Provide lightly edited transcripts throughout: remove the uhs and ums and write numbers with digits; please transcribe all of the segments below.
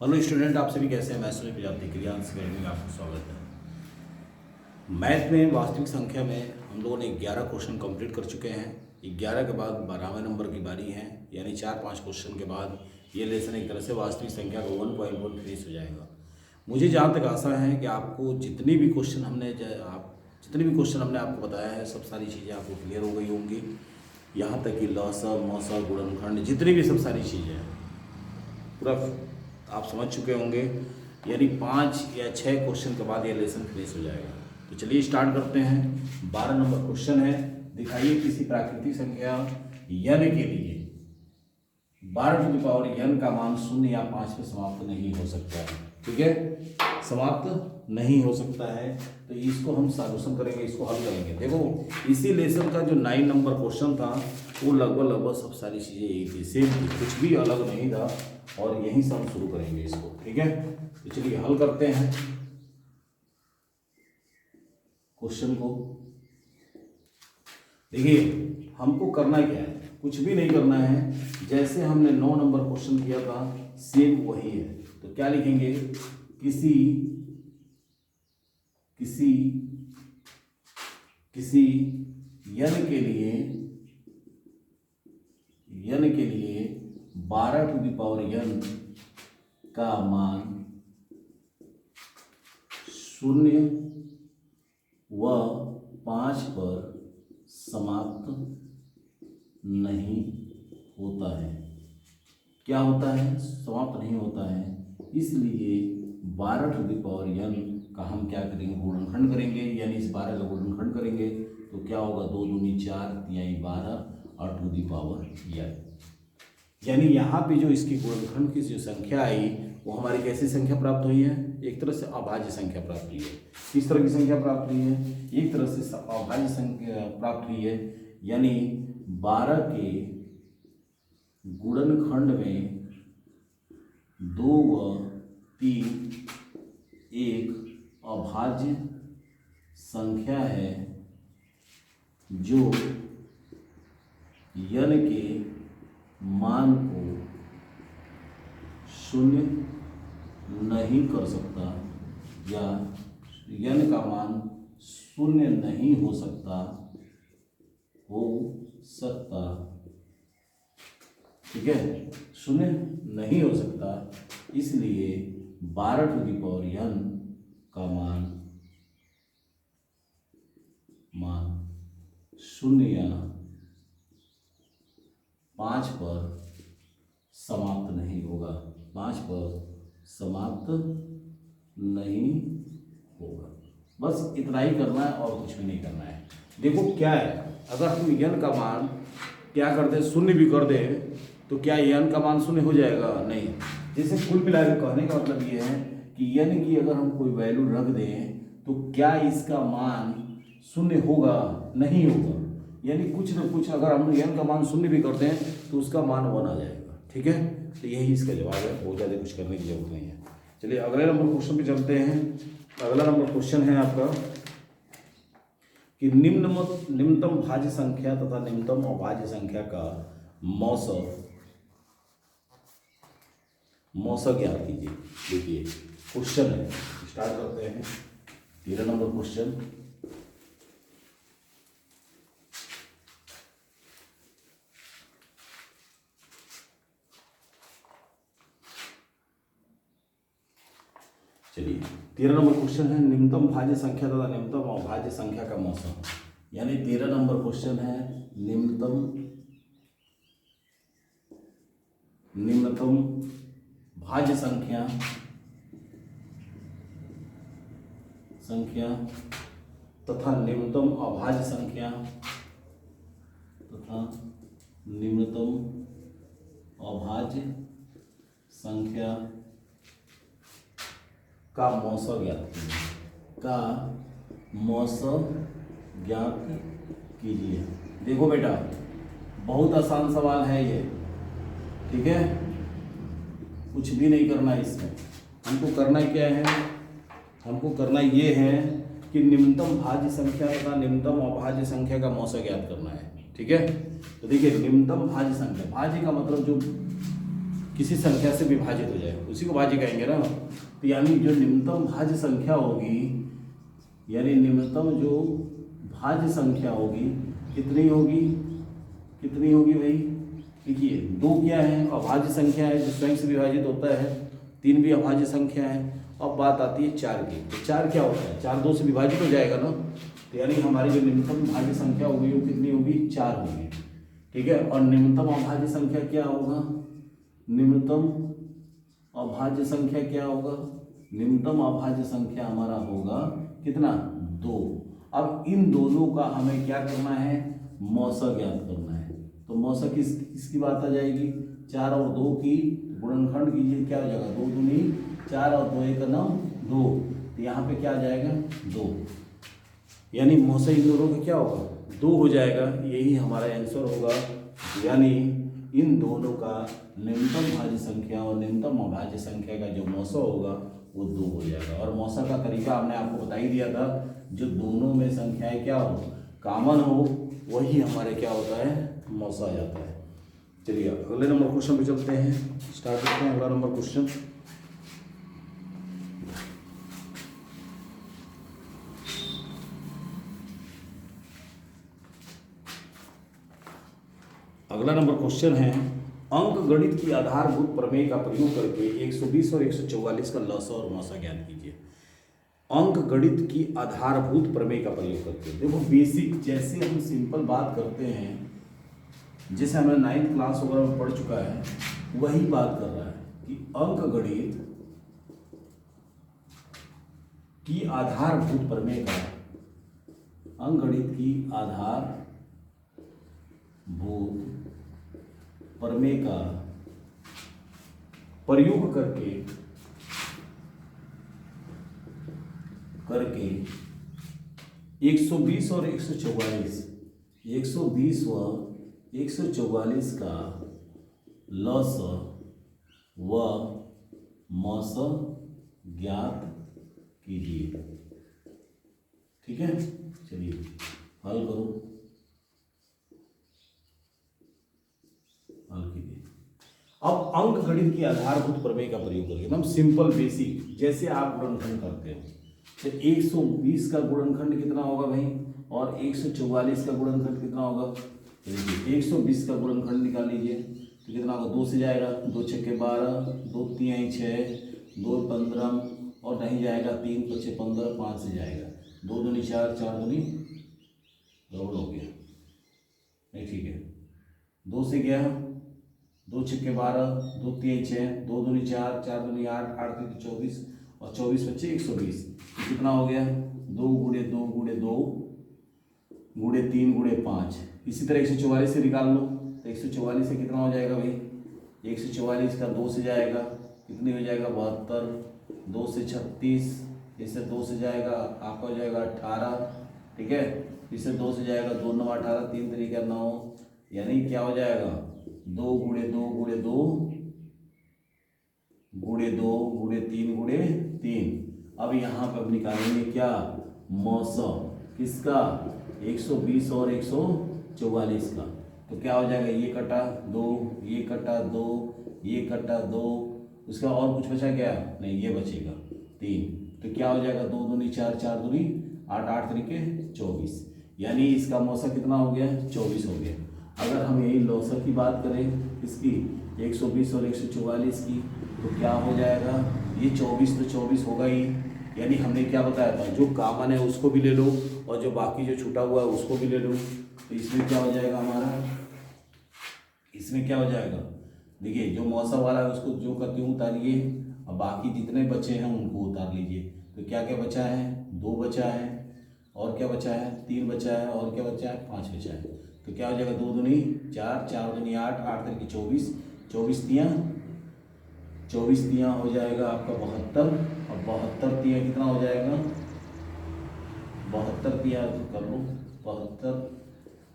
Hello student, आप सभी कैसे हैं। मैं सुनील प्रजापति क्रियांश अकेडमी में आपका स्वागत है। मैथ में वास्तविक संख्या में हम लोगों ने 11 क्वेश्चन कंप्लीट कर चुके हैं। 11 के बाद 12वें नंबर की बारी है, यानी 4-5 क्वेश्चन के बाद ये लेसन एक तरह से वास्तविक संख्या का 1.1 फिनिश हो जाएगा। मुझे जहाँ तक आशा है कि आपको जितनी भी क्वेश्चन हमने आपको बताया है, सब सारी चीज़ें आपको क्लियर हो गई होंगी। यहाँ तक कि लसाअ मसाअ गुणनखंड जितनी भी सब सारी चीज़ें हैं पूरा आप समझ चुके होंगे। यानी 5 या 6 क्वेश्चन के बाद ये लेसन फिनिश हो जाएगा। तो चलिए स्टार्ट करते हैं। 12 नंबर क्वेश्चन है, दिखाइए किसी प्राकृतिक संख्या n के लिए 12n का मान 0 या 5 पे समाप्त नहीं हो सकता है। ठीक है, समाप्त नहीं हो सकता है। तो इसको हम सॉल्यूशन करेंगे, इसको हल करेंगे। देखो इसी लेसन का जो 9 नंबर क्वेश्चन था वो लगभग सब सारी चीज़ें यही थी, सेम थी, कुछ भी अलग नहीं था। और यहीं से हम शुरू करेंगे इसको। ठीक है, तो चलिए हल करते हैं क्वेश्चन को। देखिए हमको करना क्या है, कुछ भी नहीं करना है। जैसे हमने 9 नंबर क्वेश्चन किया था सेम वही है। तो क्या लिखेंगे, किसी n के लिए 12n का मान 0 व 5 पर समाप्त नहीं होता है। क्या होता है, समाप्त नहीं होता है। इसलिए 12n का हम क्या करेंगे, गुणनखंड करेंगे। यानी इस 12 का गुणनखंड करेंगे तो क्या होगा, 2 दूनी 4, 3 12 और टू दी पावर n। यानी यहाँ पे जो इसकी गुणनखंड की जो संख्या आई वो हमारी कैसी संख्या प्राप्त हुई है, एक तरह से अभाज्य संख्या प्राप्त हुई है। किस तरह की संख्या प्राप्त हुई है, एक तरह से अभाज्य संख्या प्राप्त हुई है। यानी 12 के गुणनखंड में 2 व 3 एक अभाज्य संख्या है जो n के मान को 0 नहीं कर सकता, या n का मान 0 नहीं हो सकता। ठीक है, 0 नहीं हो सकता। इसलिए 12n का मान 0 या 5 पर समाप्त नहीं होगा, 5 पर समाप्त नहीं होगा। बस इतना ही करना है और कुछ भी नहीं करना है। देखो क्या है, अगर हम n का मान क्या कर दें, 0 भी कर दें तो क्या n का मान 0 हो जाएगा, नहीं। जैसे कुल मिलाकर कहने का मतलब ये है कि n की अगर हम कोई वैल्यू रख दें तो क्या इसका मान 0 होगा, नहीं होगा। यानी कुछ न कुछ अगर हम n का मान 0 भी करते हैं तो उसका मान 1 आ जाएगा। ठीक है, तो यही इसका जवाब है, बहुत ज़्यादा कुछ करने की जरूरत नहीं है। चलिए अगले नंबर क्वेश्चन पे चलते हैं। अगला नंबर क्वेश्चन है आपका कि निम्नतम भाज्य संख्या तथा निम्नतम अभाज्य संख्या का मौसा ज्ञात कीजिए। देखिए क्वेश्चन है, स्टार्ट करते हैं। 13 नंबर क्वेश्चन। चलिए 13 नंबर क्वेश्चन है, निम्नतम भाज्य संख्या तथा निम्नतम अभाज्य संख्या का मौसम। यानी 13 नंबर क्वेश्चन है, निम्नतम भाज्य संख्या तथा निम्नतम अभाज्य संख्या का मौसा ज्ञात कीजिए। देखो बेटा बहुत आसान सवाल है ये। ठीक है, कुछ भी नहीं करना है इसमें। हमको करना क्या है, हमको करना ये है कि निम्नतम भाज्य संख्या तथा निम्नतम अभाज्य संख्या का मौसा ज्ञात करना है। ठीक है, तो देखिए निम्नतम भाज्य संख्या, भाज्य का मतलब जो किसी संख्या से विभाजित हो जाए उसी को भाज्य कहेंगे ना। तो यानी जो निम्नतम भाज्य संख्या होगी, यानी निम्नतम जो भाज्य संख्या होगी कितनी होगी, कितनी होगी भाई? देखिए 2 क्या है, अभाज्य संख्या है जो स्वयं से विभाजित होता है, 3 भी अभाज्य संख्या है। अब बात आती है 4 की, तो 4 क्या होता है? 4 2 से विभाजित हो जाएगा ना, तो यानी हमारी जो निम्नतम भाज्य संख्या होगी वो कितनी होगी? 4 होगी, ठीक है। और निम्नतम अभाज्य संख्या क्या होगा? निम्नतम अभाज्य संख्या क्या होगा? निम्नतम अभाज्य संख्या हमारा होगा कितना? 2। अब इन दोनों का हमें क्या करना है? मौसा ज्ञात करना है। तो मौसा किसकी बात आ जाएगी? 4 और 2 की गुणनखंड कीजिए, क्या हो जाएगा? 2 दूनी 4 और 2 का नाम 2, तो यहाँ पे क्या आ जाएगा? 2, यानी मौसा इन दोनों का क्या होगा? 2 हो जाएगा। यही हमारा आंसर होगा, यानी इन दोनों का निम्नतम भाज्य संख्या और निम्नतम अभाज्य संख्या का जो मौसा होगा वो 2 हो जाएगा। और मौसा का तरीका हमने आपको बता ही दिया था, जो दोनों में संख्याएं क्या हो, कॉमन हो, वही हमारे क्या होता है? मौसा आ जाता है। चलिए अगले नंबर क्वेश्चन पे चलते हैं, स्टार्ट करते हैं अगला नंबर क्वेश्चन। अगला नंबर क्वेश्चन है, अंक गणित की आधारभूत प्रमेय का प्रयोग करके 120 और 144 का लसा और मौसा ज्ञात कीजिए। अंक गणित की आधारभूत प्रमेय का प्रयोग करके, देखो बेसिक जैसे हम सिंपल बात करते हैं, जैसे हमने 9th क्लास वगैरह में पढ़ चुका है, वही बात कर रहा है कि अंक गणित की आधारभूत प्रमेय का, अंक गणित की आधारभूत प्रमेय का प्रयोग करके 120 और 144, 120 व 144 का लस व मौस ज्ञात कीजिए। ठीक है, चलिए हल करो, हल कीजिए। अब अंक गणित की आधारभूत प्रमेय का प्रयोग करके एकदम सिंपल बेसिक, जैसे आप गुणनखंड करते हो, तो 120 का गुणनखंड कितना होगा भाई, और 144 का गुणनखंड कितना होगा? 120 का गुणनखंड निकाल लीजिए, तो कितना होगा? 2 से जाएगा, 2 छक्के 12, 2 तिहाई 6, 2 15 और नहीं जाएगा, 3 पच्चे 15, 5 से जाएगा, 2 दूनी 4, 4 दूनी गड़बड़ हो गया, नहीं ठीक है, 2 से गया, 2 छक्के 12, 2 तिहाई 6, 2 दूनी 4, 4 दूनी 8, 8 तीन 24 और 24 बच्चे 120, तो कितना हो गया? 2 गुणे 2 गुणे 2 गुणे 3 गुणे 5। इसी तरह 144 से निकाल लो, तो 144 से कितना हो जाएगा भाई? 144 का 2 से जाएगा, कितनी हो जाएगा? 72, 2 से 36, इससे 2 से जाएगा आपका हो जाएगा 18, ठीक है, इससे 2 से जाएगा 2 9 18, 3 तरीका 9, यानी क्या हो जाएगा? 2 गुणे 2 गुणे 2 गुणे 2 गुणे 3 गुणे 3। अब यहाँ पर हम निकालेंगे क्या? मौसम किसका? 120 और 144 का, तो क्या हो जाएगा? ये कटा 2, ये कटा 2, ये कटा 2, उसका और कुछ बचा क्या? नहीं, ये बचेगा 3, तो क्या हो जाएगा? 2 दूनी 4, 4 दूनी 8, 8 तरीके 24, यानी इसका मौसा कितना हो गया? 24 हो गया। अगर हम यही लौसा की बात करें इसकी 120 और 144 की, तो क्या हो जाएगा? ये 24 तो 24 होगा ही, यानी हमने क्या बताया था, जो कॉमन है उसको भी ले लो और जो बाकी जो छूटा हुआ है उसको भी ले लो, तो इसमें क्या हो जाएगा हमारा? इसमें क्या हो जाएगा? देखिए जो मौसा वाला है उसको जो का त्यों उतारिए, और बाकी जितने बचे हैं उनको उतार लीजिए। तो क्या क्या बचा है? 2 बचा है, और क्या बचा है? 3 बचा है, और क्या बचा है? 5 बचा है। तो क्या हो जाएगा? 2 दूनी 4, 4 दूनी 8, 8 तरीके 24, 24 तियाँ हो जाएगा आपका 72, और 72 तियाँ कितना हो जाएगा? 72 तियाँ कर लो, 72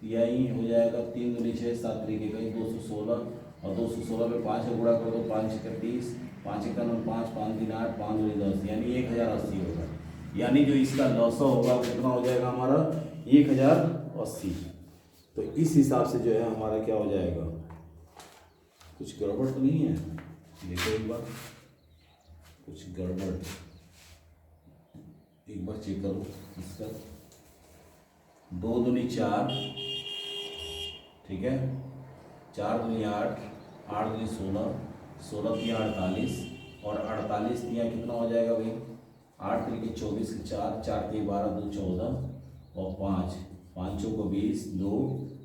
तिहाई हो जाएगा 3 दूनी 6, 7 तरीके का 216, और 216 में 5 गुणा कर दो, 5 × 30, 5 × 9 5, 5 3 8, 5 दूनी 10, यानी 1080 होगा। यानी जो इसका लौसा होगा वो कितना हो जाएगा हमारा? 1080। तो इस हिसाब से जो है हमारा क्या हो जाएगा? कुछ गड़बड़ तो नहीं है? देखो एक बार कुछ गड़बड़, एक बार चेक करो इसका। 2 दूनी 4, ठीक है, 4 दूनी 8, 8 दूनी 16, 16 दिया 48 और 48 दिया कितना हो जाएगा भाई, 8 तरीके 24 के 4, 4 के 12, 2 14 और 5, 5 को 20, 2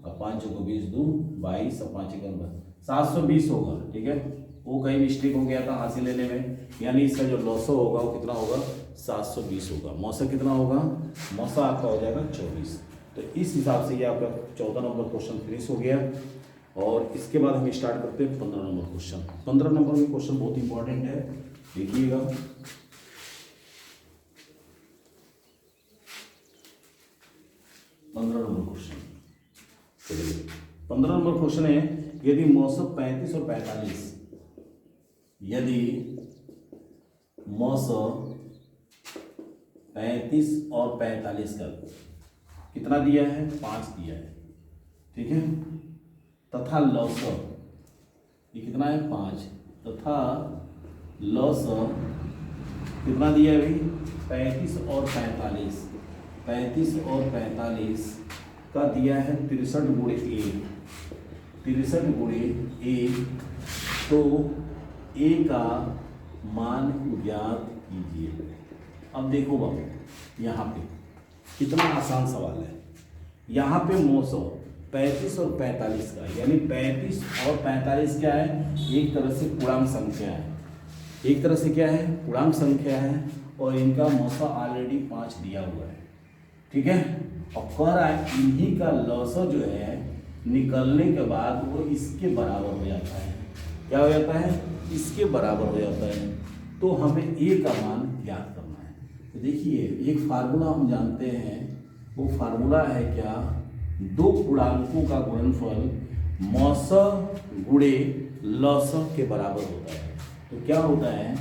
और 5 को 20, 2 22 और 5 का 720 होगा। ठीक है, वो कहीं मिस्टेक हो गया था हासिल लेने में, यानी इसका जो लॉसो होगा वो कितना होगा, 720 होगा। मौसा कितना होगा, मौसा आपका हो जाएगा 24। तो इस हिसाब से ये आपका 14 नंबर क्वेश्चन फिनिश हो गया। और इसके बाद हम स्टार्ट करते हैं 15 नंबर क्वेश्चन। 15 नंबर में क्वेश्चन बहुत इंपॉर्टेंट है, देखिएगा। 15 नंबर क्वेश्चन, चलिए 15 नंबर क्वेश्चन है, यदि मौसम 35 और 45, यदि मौसम 35 और 45 का कितना दिया है, 5 दिया है, ठीक है, तथा लौसम ये कितना है, 5, तथा लौसम कितना दिया है भाई, 35 और 45, 35 और 45 का दिया है 63 गुणे 1, 63 गुणे 1, तो ए का मान ज्ञात कीजिए। अब देखो बाबू, यहाँ पे कितना आसान सवाल है। यहाँ पे मौसम 35 और 45 का, यानी 35 और 45 क्या है, एक तरह से पूर्णांक संख्या है, एक तरह से क्या है, पूर्णांक संख्या है, और इनका मौसा ऑलरेडी 5 दिया हुआ है, ठीक है। और कह रहा है इन्हीं का लौसा जो है निकलने के बाद वो इसके बराबर हो जाता है, क्या हो जाता है, इसके बराबर हो जाता है। तो हमें ए का मान ज्ञात करना है। तो देखिए एक फार्मूला हम जानते हैं, वो फार्मूला है क्या, 2 पूर्णांकों का गुणनफल मौसा गुणे लौसा के बराबर होता है। तो क्या होता है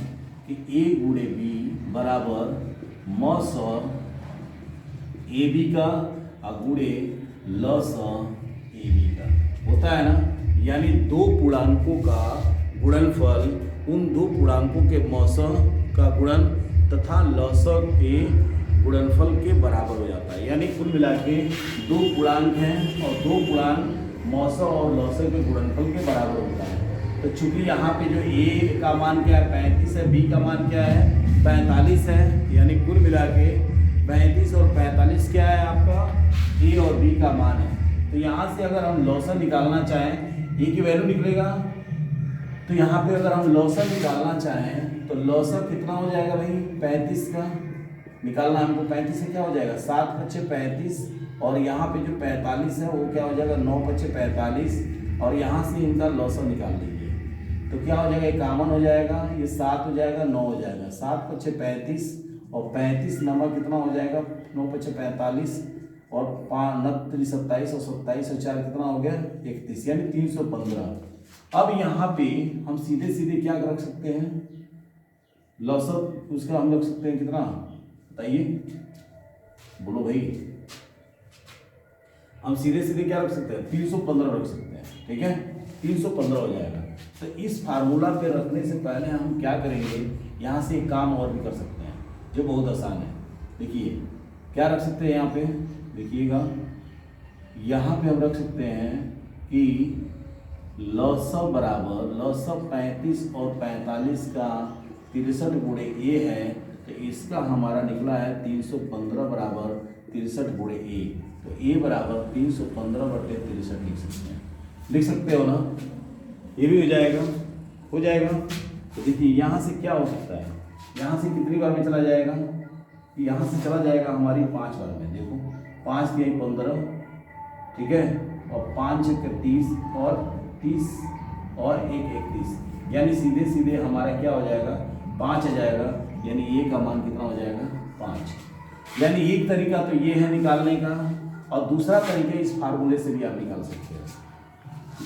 कि ए गुणे बी बराबर मौसा ए बी का गुणे लौसा ए बी का होता है ना, यानी 2 पूर्णांकों का गुणनफल उन 2 पूर्णांकों के मौसा का गुणन तथा लौसा के गुणनफल के बराबर हो जाता है। यानी कुल मिला के 2 पूर्णांक हैं और 2 पूर्णांक मौसा और लौसा के गुणनफल के बराबर होता है। तो चूंकि यहाँ पे जो ए का मान क्या है, 35 है, बी का मान क्या है, 45 है, यानी कुल मिला के 35 और 45 क्या है आपका, ए और बी का मान है। तो यहाँ से अगर हम लौसा निकालना चाहें, ए की वैल्यू निकलेगा, तो यहाँ पे अगर हम लौसा निकालना चाहें तो लौसा कितना हो जाएगा भाई, 35 का निकालना हमको, 35 से क्या हो जाएगा, 7 × 5 = 35, और यहाँ पे जो 45 है वो क्या हो जाएगा, 9 × 5 = 45, और यहाँ से इनका लौसा निकाल लीजिए। तो क्या हो जाएगा, ये कॉमन हो जाएगा, ये 7 हो जाएगा, 9 हो जाएगा, 7 × 5 = 35 और 35 नंबर कितना हो जाएगा, 9 × 5 = 45 और 5 9 × 3 = 27 और 27 और 4 कितना हो गया, 31, यानी 315। अब यहाँ पे हम सीधे सीधे क्या रख सकते हैं, लौसा उसका हम रख सकते हैं कितना, बताइए, बोलो भाई, हम सीधे सीधे क्या रख सकते हैं, 315 रख सकते हैं, ठीक है, 315 हो जाएगा। तो इस फार्मूला पे रखने से पहले हम क्या करेंगे, यहाँ से एक काम और भी कर सकते हैं जो बहुत आसान है। देखिए क्या रख सकते हैं यहाँ पे, देखिएगा यहाँ पे हम रख सकते हैं कि लौसा बराबर, लौसा 35 और 45 का 63 गुणे ए है, तो इसका हमारा निकला है 315 बराबर 63 गुणे ए। तो ए बराबर 315/63 लिख सकते हैं, लिख सकते हो ना, ये भी हो जाएगा, हो जाएगा। तो देखिए यहाँ से क्या हो सकता है, यहाँ से कितनी बार में चला जाएगा, यहाँ से चला जाएगा हमारी 5 बार में। देखो 5 × 3 = 15, ठीक है, और 5 × 6 = 30 और 30 और 1 = 31, यानी सीधे सीधे हमारा क्या हो जाएगा, 5 आ जाएगा, यानी ए का मान कितना हो जाएगा, 5। यानी एक तरीका तो ये है निकालने का, और दूसरा तरीका इस फार्मूले से भी आप निकाल सकते हैं।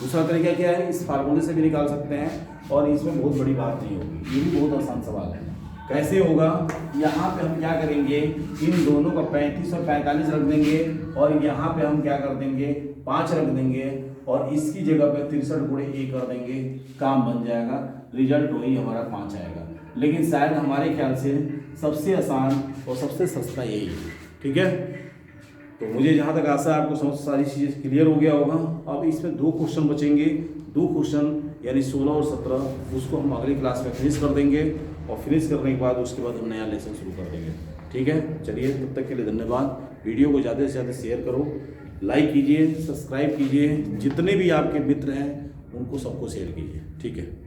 दूसरा तरीका क्या है, इस फार्मूले से भी निकाल सकते हैं, और इसमें बहुत बड़ी बात नहीं होगी, ये भी बहुत आसान सवाल है। कैसे होगा, यहाँ पे हम क्या करेंगे, इन दोनों का 35 और 45 रख देंगे, और यहाँ पे हम क्या कर देंगे, 5 रख देंगे, और इसकी जगह पे 63 गुणे a कर देंगे, काम बन जाएगा, रिजल्ट वही हमारा 5 आएगा। लेकिन शायद हमारे ख्याल से सबसे आसान और सबसे सस्ता यही है। ठीक है, तो मुझे जहाँ तक आशा है आपको समझ सारी चीज़ें क्लियर हो गया होगा। अब इसमें 2 क्वेश्चन बचेंगे, 2 क्वेश्चन यानी 16 और 17, उसको हम अगली क्लास में फिनिश कर देंगे और फिनिश करने के बाद उसके बाद हम नया लेसन शुरू कर देंगे। ठीक है, चलिए तब तक के लिए धन्यवाद। वीडियो को ज़्यादा से ज़्यादा शेयर करो, लाइक कीजिए, सब्सक्राइब कीजिए, जितने भी आपके मित्र हैं उनको सबको शेयर कीजिए। ठीक है।